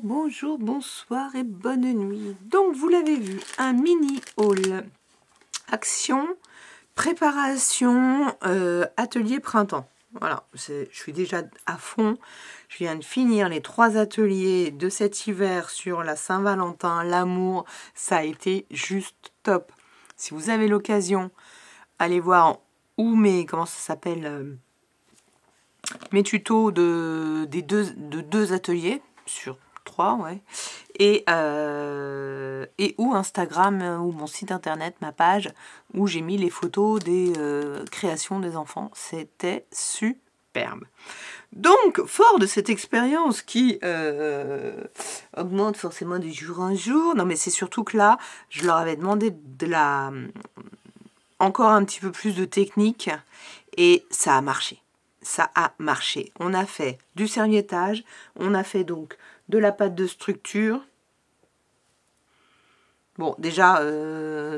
Bonjour, bonsoir et bonne nuit. Donc vous l'avez vu, un mini haul action, préparation, atelier printemps. Voilà, je suis déjà à fond. Je viens de finir les 3 ateliers de cet hiver sur la Saint-Valentin, l'amour. Ça a été juste top. Si vous avez l'occasion, allez voir comment ça s'appelle, mes tutos de deux ateliers sur 3, ouais. Et ou Instagram ou mon site internet, ma page, où j'ai mis les photos des créations des enfants. C'était superbe. Donc, fort de cette expérience qui augmente forcément du jour en jour, non mais c'est surtout que là, je leur avais demandé encore un petit peu plus de technique et ça a marché. Ça a marché. On a fait du serviettage, on a fait donc de la pâte de structure. Bon, déjà,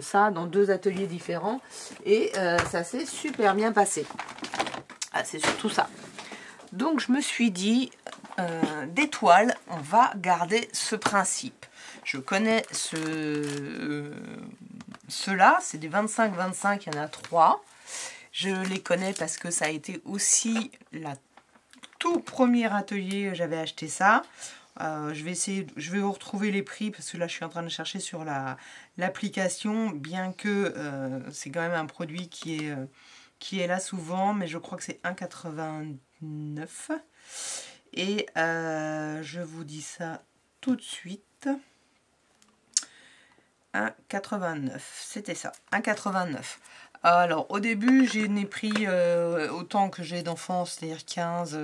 ça, dans 2 ateliers différents. Et ça s'est super bien passé. Ah, c'est surtout ça. Donc, je me suis dit, des toiles, on va garder ce principe. Je connais ceux-là, c'est des 25-25, il y en a 3. Je les connais parce que ça a été aussi la tout premier atelier, j'avais acheté ça. Je vais vous retrouver les prix parce que là je suis en train de chercher sur l'application, bien que c'est quand même un produit qui est là souvent, mais je crois que c'est 1,89 €. Et je vous dis ça tout de suite. 1,89 €, c'était ça, 1,89 €. Alors, au début, j'en ai pris autant que j'ai d'enfants, c'est-à-dire 15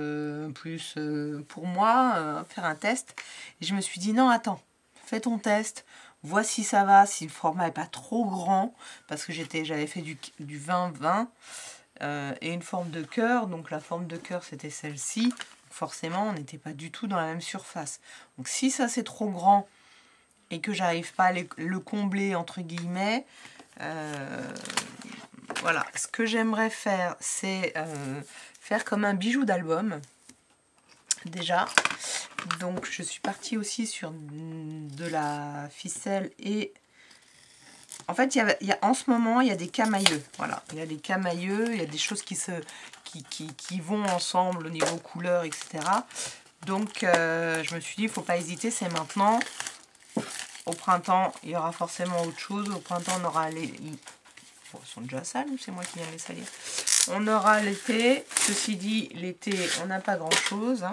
plus pour moi, faire un test. Et je me suis dit, non, attends, fais ton test, vois si ça va, si le format n'est pas trop grand, parce que j'avais fait du 20-20 et une forme de cœur. Donc, la forme de cœur, c'était celle-ci. Forcément, on n'était pas du tout dans la même surface. Donc, si ça, c'est trop grand et que j'arrive pas à le combler, entre guillemets, voilà, ce que j'aimerais faire, c'est faire comme un bijou d'album, déjà. Donc, je suis partie aussi sur de la ficelle et... En fait, en ce moment, il y a des camailleux. Voilà, il y a des camailleux, il y a des choses qui vont ensemble au niveau couleur, etc. Donc, je me suis dit, il ne faut pas hésiter, c'est maintenant. Au printemps, il y aura forcément autre chose. Au printemps, on aura les... Bon, ils sont déjà sales ou c'est moi qui viens de les salir? On aura l'été. Ceci dit, l'été, on n'a pas grand-chose. Hein.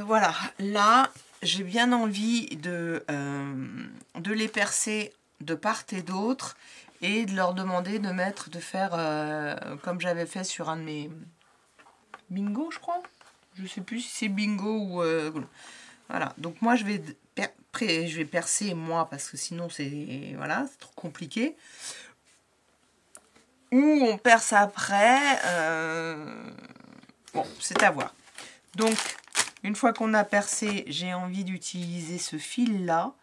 Voilà. Là, j'ai bien envie de les percer de part et d'autre et de leur demander de faire comme j'avais fait sur un de mes bingo, je crois. Je sais plus si c'est bingo ou... voilà. Donc, moi, je vais percer moi parce que sinon c'est trop compliqué, ou on perce après, bon, c'est à voir. Donc une fois qu'on a percé, j'ai envie d'utiliser ce fil là,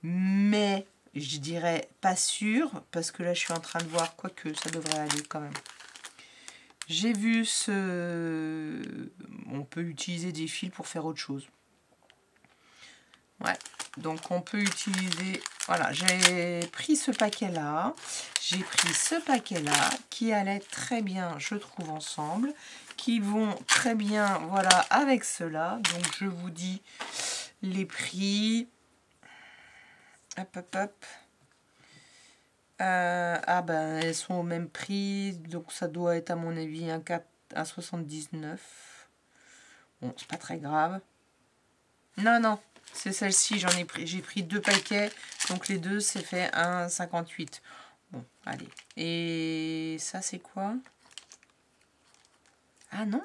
mais je dirais pas sûr parce que là je suis en train de voir, quoique ça devrait aller quand même. J'ai vu on peut utiliser des fils pour faire autre chose. Ouais, donc on peut utiliser... Voilà, j'ai pris ce paquet-là. J'ai pris ce paquet-là qui allait très bien, je trouve, ensemble. Qui vont très bien, voilà, avec cela. Donc, je vous dis les prix. Hop, hop, hop. Ah ben, elles sont au même prix. Donc, ça doit être, à mon avis, un 4,79 €. Bon, c'est pas très grave. Non, non. C'est celle-ci, j'ai pris 2 paquets, donc les deux, c'est fait 1,58 €. Bon, allez. Et ça, c'est quoi? Ah non!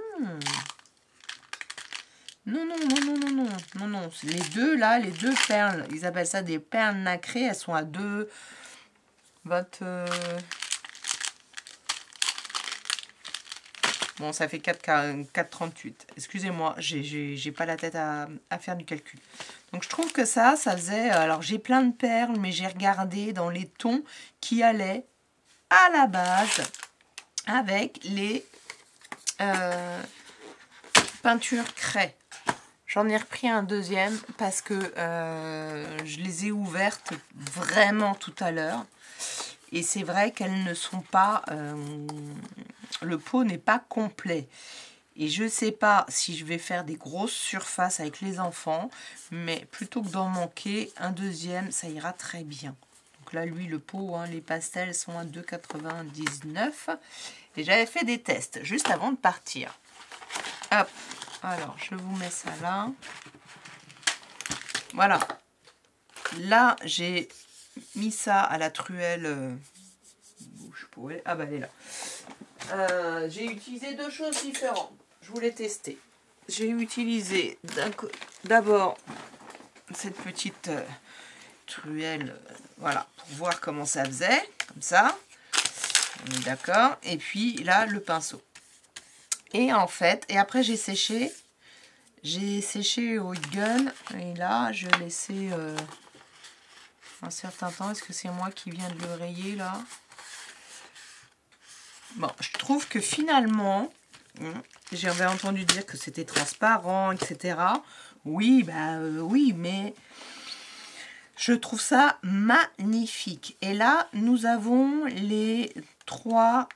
Non, non, non, non, non, non, non, non. Les deux, là, les 2 perles, ils appellent ça des perles nacrées, elles sont à 2... Bon, ça fait 4,38. Excusez-moi, j'ai pas la tête à faire du calcul. Donc, je trouve que ça faisait... Alors, j'ai plein de perles, mais j'ai regardé dans les tons qui allaient à la base avec les peintures craie. J'en ai repris un deuxième parce que je les ai ouvertes vraiment tout à l'heure. Et c'est vrai qu'elles ne sont pas... le pot n'est pas complet. Et je ne sais pas si je vais faire des grosses surfaces avec les enfants. Mais plutôt que d'en manquer, un deuxième, ça ira très bien. Donc là, lui, le pot, hein, les pastels sont à 2,99 €. Et j'avais fait des tests juste avant de partir. Hop, alors je vous mets ça là. Voilà. Là, j'ai mis ça à la truelle. Ah bah elle est là. J'ai utilisé deux choses différentes. Je voulais tester. J'ai utilisé d'abord cette petite truelle, voilà, pour voir comment ça faisait, comme ça. On est d'accord. Et puis là, le pinceau. Et en fait, et après j'ai séché. J'ai séché au heat gun. Et là, je laissais un certain temps. Est-ce que c'est moi qui viens de le rayer là? Bon, je trouve que finalement, j'avais entendu dire que c'était transparent, etc. Oui, bah oui, mais je trouve ça magnifique. Et là, nous avons les 3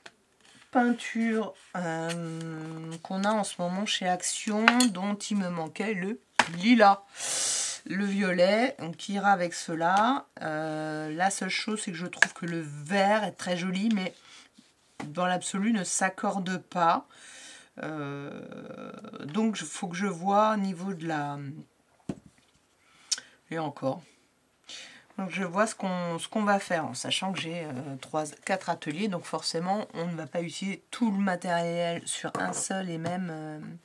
peintures qu'on a en ce moment chez Action, dont il me manquait le lilas. Le violet, donc qui ira avec cela. La seule chose, c'est que je trouve que le vert est très joli, mais dans l'absolu ne s'accorde pas. Donc il faut que je vois au niveau de la... Et encore. Donc je vois ce qu'on va faire, en sachant que j'ai 4 ateliers, donc forcément on ne va pas utiliser tout le matériel sur un seul et même...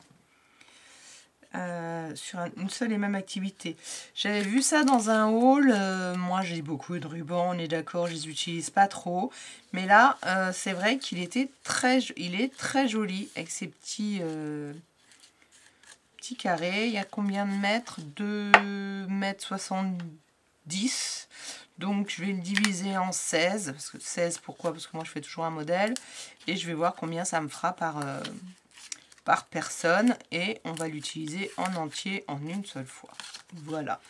une seule et même activité. J'avais vu ça dans un haul. Moi j'ai beaucoup de rubans, on est d'accord, je les utilise pas trop, mais là c'est vrai qu'il était il est très joli avec ces petits carrés. Il y a combien de mètres? 2,70 m. Donc je vais le diviser en 16, parce que 16 pourquoi? Parce que moi je fais toujours un modèle, et je vais voir combien ça me fera par personne, et on va l'utiliser en entier en une seule fois. Voilà.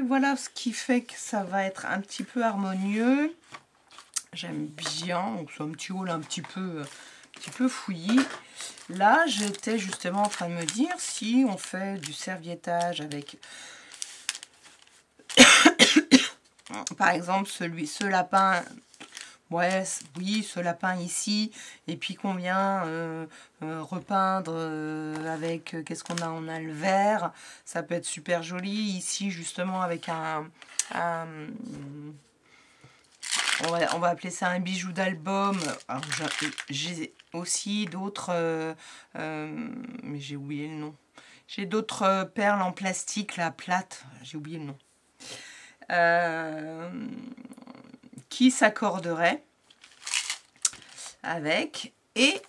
Voilà ce qui fait que ça va être un petit peu harmonieux. J'aime bien, donc c'est un petit haul un petit peu fouillis. Là, j'étais justement en train de me dire si on fait du serviettage avec par exemple ce lapin. Ouais, oui, ce lapin ici, et puis qu'on vient repeindre avec, qu'est-ce qu'on a? On a le vert, ça peut être super joli. Ici, justement, avec on va appeler ça un bijou d'album. J'ai aussi d'autres, mais j'ai oublié le nom. J'ai d'autres perles en plastique, là, plates, j'ai oublié le nom. Qui s'accorderait avec. Et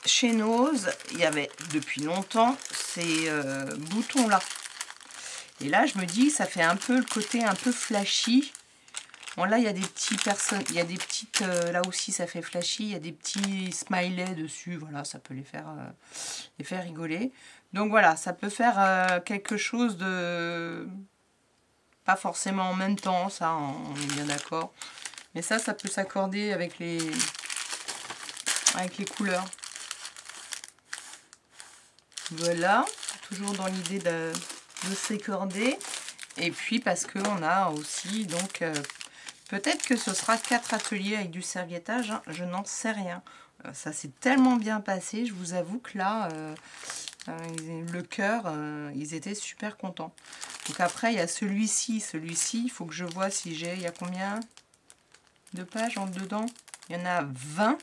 chez Nose, il y avait depuis longtemps ces boutons là. Et là, je me dis, ça fait un peu le côté un peu flashy. Bon, là, il y a des petits il y a des petites, là aussi, ça fait flashy. Il y a des petits smileys dessus. Voilà, ça peut les faire rigoler. Donc voilà, ça peut faire quelque chose de... Pas forcément en même temps, ça, on est bien d'accord. Mais ça peut s'accorder avec les couleurs. Voilà, toujours dans l'idée de s'accorder. Et puis parce qu'on a aussi, donc, peut-être que ce sera 4 ateliers avec du serviettage, hein, je n'en sais rien. Ça s'est tellement bien passé, je vous avoue que là, le cœur, ils étaient super contents. Donc après, il y a celui-ci, il faut que je vois si il y a combien de pages en dedans? Il y en a 20,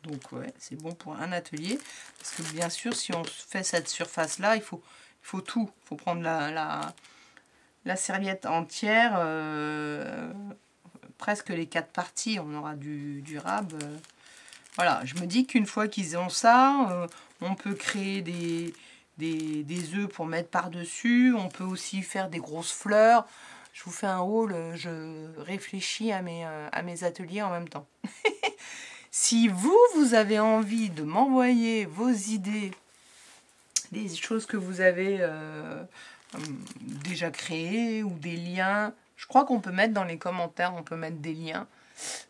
donc ouais, c'est bon pour un atelier. Parce que bien sûr, si on fait cette surface-là, il faut tout. Il faut prendre la serviette entière, presque les 4 parties, on aura du durable. Voilà, je me dis qu'une fois qu'ils ont ça, on peut créer des œufs pour mettre par-dessus. On peut aussi faire des grosses fleurs. Je vous fais un haul, je réfléchis à mes ateliers en même temps. Si vous avez envie de m'envoyer vos idées des choses que vous avez déjà créées ou des liens. Je crois qu'on peut mettre dans les commentaires, on peut mettre des liens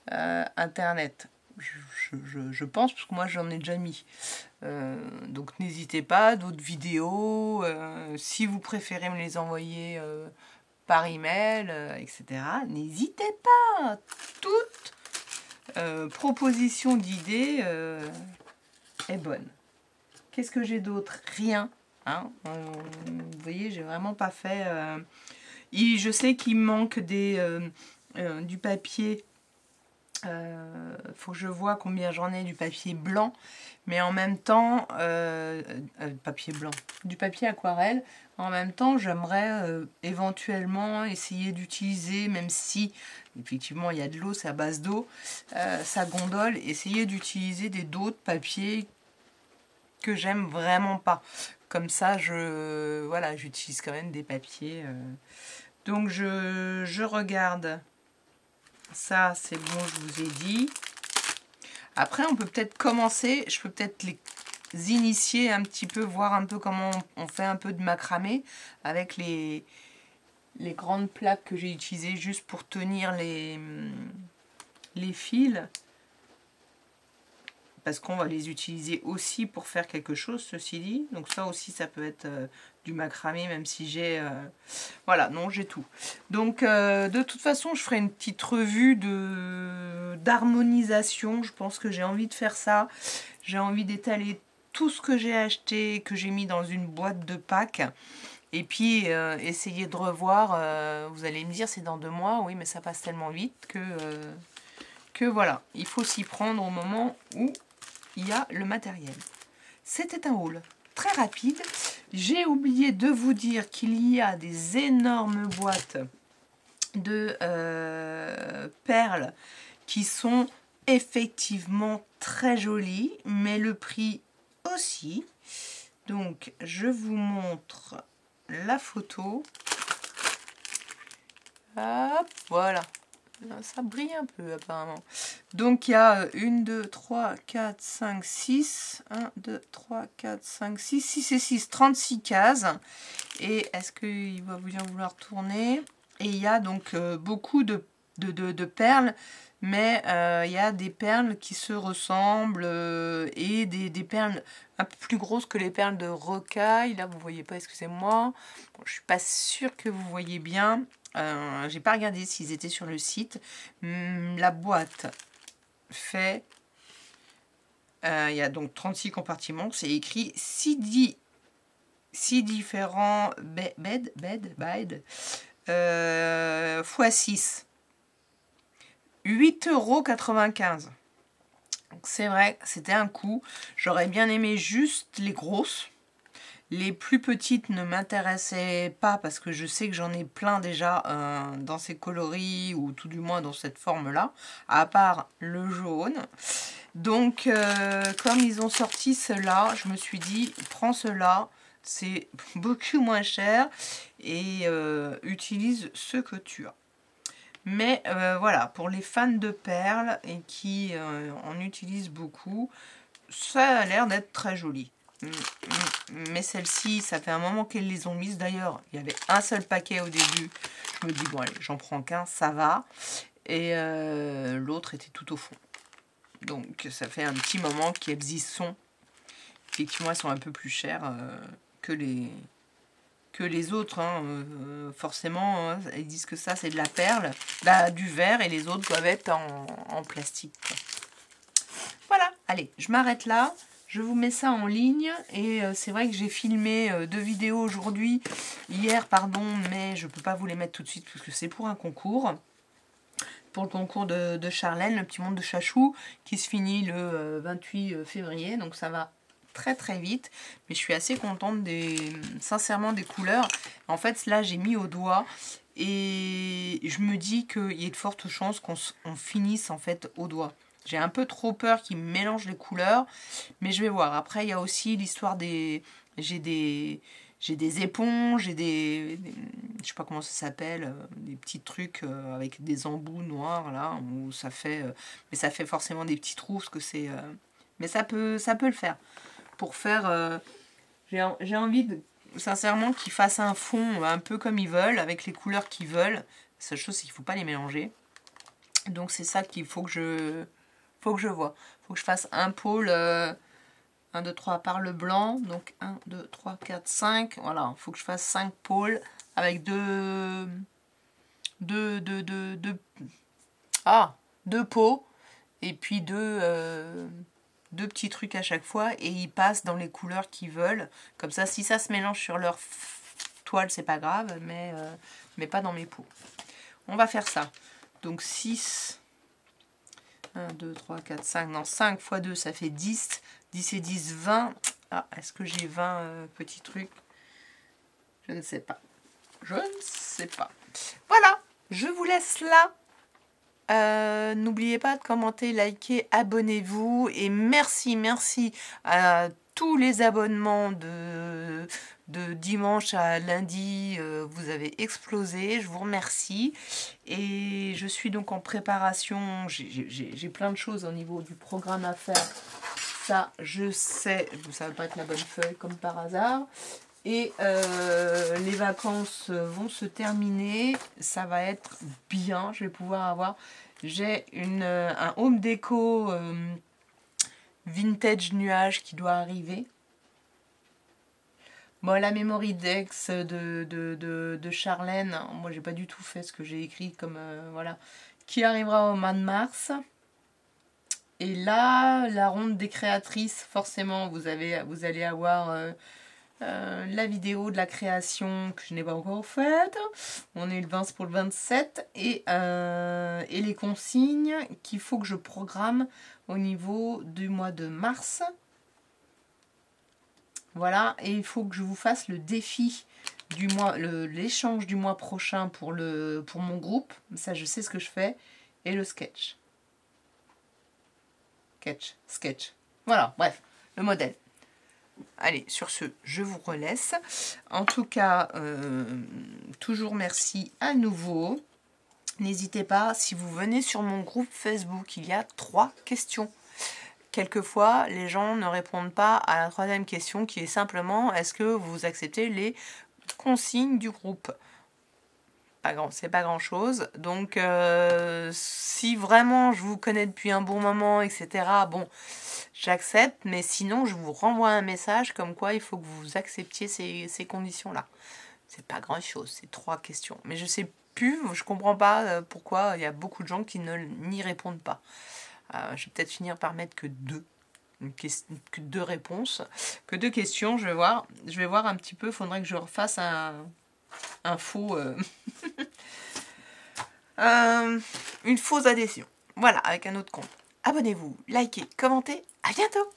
internet. Je pense, parce que moi j'en ai déjà mis. Donc n'hésitez pas, d'autres vidéos, si vous préférez me les envoyer par email, etc. N'hésitez pas, toute proposition d'idées est bonne. Qu'est-ce que j'ai d'autre? Rien. Hein, vous voyez, j'ai vraiment pas fait... je sais qu'il me manque du papier. Faut que je vois combien j'en ai du papier blanc. Mais en même temps... papier blanc. Du papier aquarelle. En même temps, j'aimerais éventuellement essayer d'utiliser, même si effectivement il y a de l'eau, c'est à base d'eau, ça gondole, essayer d'utiliser d'autres papiers que j'aime vraiment pas. Comme ça, voilà, j'utilise quand même des papiers. Donc, je regarde. Ça, c'est bon, je vous ai dit. Après, on peut peut-être commencer. Je peux peut-être les initier un petit peu, voir un peu comment on fait un peu de macramé avec les grandes plaques que j'ai utilisées juste pour tenir les fils. Parce qu'on va les utiliser aussi pour faire quelque chose, ceci dit. Donc ça aussi, ça peut être du macramé, même si j'ai... Voilà, non, j'ai tout. Donc, de toute façon, je ferai une petite revue d'harmonisation. Je pense que j'ai envie de faire ça. J'ai envie d'étaler tout ce que j'ai acheté, que j'ai mis dans une boîte de Pâques. Et puis, essayer de revoir. Vous allez me dire, c'est dans 2 mois. Oui, mais ça passe tellement vite que voilà. Il faut s'y prendre au moment où il y a le matériel. C'était un haul très rapide. J'ai oublié de vous dire qu'il y a des énormes boîtes de perles qui sont effectivement très jolies, mais le prix aussi. Donc, je vous montre la photo. Hop, voilà. Ça brille un peu apparemment. Donc il y a 1, 2, 3, 4, 5, 6. 1, 2, 3, 4, 5, 6. 6 et 6, 36 cases. Et est-ce qu'il va bien vouloir tourner? Et il y a donc beaucoup de perles. Mais il y a des perles qui se ressemblent et des perles un peu plus grosses que les perles de rocaille. Là, vous voyez pas, excusez-moi. Bon, je suis pas sûre que vous voyez bien. J'ai pas regardé s'ils étaient sur le site. La boîte fait... il y a donc 36 compartiments. C'est écrit 6 différents beds x 6. 8,95 €. C'est vrai, c'était un coup. J'aurais bien aimé juste les grosses. Les plus petites ne m'intéressaient pas parce que je sais que j'en ai plein déjà dans ces coloris ou tout du moins dans cette forme-là, à part le jaune. Donc, comme ils ont sorti cela, je me suis dit, prends cela, c'est beaucoup moins cher et utilise ce que tu as. Mais voilà, pour les fans de perles et qui en utilisent beaucoup, ça a l'air d'être très joli. Mais celle-ci, ça fait un moment qu'elles les ont mises. D'ailleurs, il y avait un seul paquet au début. Je me dis, bon allez, j'en prends qu'un, ça va. Et l'autre était tout au fond. Donc ça fait un petit moment qu'elles y sont. Effectivement, elles sont un peu plus chères que les autres. Hein. Forcément, hein, ils disent que ça, c'est de la perle, du verre, et les autres doivent être en plastique. Quoi. Voilà, allez, je m'arrête là. Je vous mets ça en ligne et c'est vrai que j'ai filmé 2 vidéos aujourd'hui, hier pardon, mais je ne peux pas vous les mettre tout de suite parce que c'est pour un concours. Pour le concours de Charlène, le petit monde de Chachou, qui se finit le 28 février, donc ça va très très vite. Mais je suis assez contente sincèrement des couleurs. En fait là j'ai mis au doigt et je me dis qu'il y a de fortes chances qu'on finisse en fait au doigt. J'ai un peu trop peur qu'ils mélangent les couleurs, mais je vais voir. Après, il y a aussi l'histoire des... J'ai des éponges, je sais pas comment ça s'appelle, des petits trucs avec des embouts noirs, là, où ça fait... mais ça fait forcément des petits trous, parce que c'est... mais ça peut le faire. Pour faire J'ai envie, sincèrement, qu'ils fassent un fond un peu comme ils veulent, avec les couleurs qu'ils veulent. La seule chose, c'est qu'il ne faut pas les mélanger. Donc c'est ça qu'il faut que je vois. Il faut que je fasse un pôle 1, 2, 3 par le blanc. Donc 1, 2, 3, 4, 5. Voilà, il faut que je fasse 5 pôles avec deux pots. Et puis deux petits trucs à chaque fois. Et ils passent dans les couleurs qu'ils veulent. Comme ça, si ça se mélange sur leur toile, c'est pas grave. Mais pas dans mes pots. On va faire ça. Donc 6... 1, 2, 3, 4, 5. Non, 5 x 2, ça fait 10. 10 et 10, 20. Ah, est-ce que j'ai 20 petits trucs? Je ne sais pas. Je ne sais pas. Voilà, je vous laisse là. N'oubliez pas de commenter, liker, abonnez-vous. Et merci à tous les abonnements de dimanche à lundi. Vous avez explosé, je vous remercie. Et je suis donc en préparation. J'ai plein de choses au niveau du programme à faire. Ça, je sais. Ça ne va pas être la bonne feuille comme par hasard. Et les vacances vont se terminer. Ça va être bien. Je vais pouvoir avoir... J'ai un home déco vintage nuage qui doit arriver. Bon, la Memory Dex de Charlène. Moi, j'ai pas du tout fait ce que j'ai écrit comme... voilà. Qui arrivera au mois de mars. Et là, la ronde des créatrices, forcément, vous allez avoir... la vidéo de la création que je n'ai pas encore faite. On est le 20 pour le 27. Et les consignes qu'il faut que je programme au niveau du mois de mars. Voilà. Et il faut que je vous fasse le défi du mois, l'échange du mois prochain pour mon groupe. Ça, je sais ce que je fais. Et le sketch. Sketch. Voilà, bref, le modèle. Allez, sur ce, je vous relaisse. En tout cas, toujours merci à nouveau. N'hésitez pas, si vous venez sur mon groupe Facebook, il y a 3 questions. Quelquefois, les gens ne répondent pas à la 3e question qui est simplement, est-ce que vous acceptez les consignes du groupe? C'est pas grand chose. Donc, si vraiment je vous connais depuis un bon moment, etc., bon... J'accepte, mais sinon je vous renvoie un message comme quoi il faut que vous acceptiez ces conditions-là. C'est pas grand-chose, c'est 3 questions. Mais je sais plus, je comprends pas pourquoi il y a beaucoup de gens qui n'y répondent pas. Je vais peut-être finir par mettre que 2 réponses, que 2 questions. Je vais voir un petit peu, il faudrait que je refasse un faux... une fausse adhésion. Voilà, avec un autre compte. Abonnez-vous, likez, commentez. À bientôt!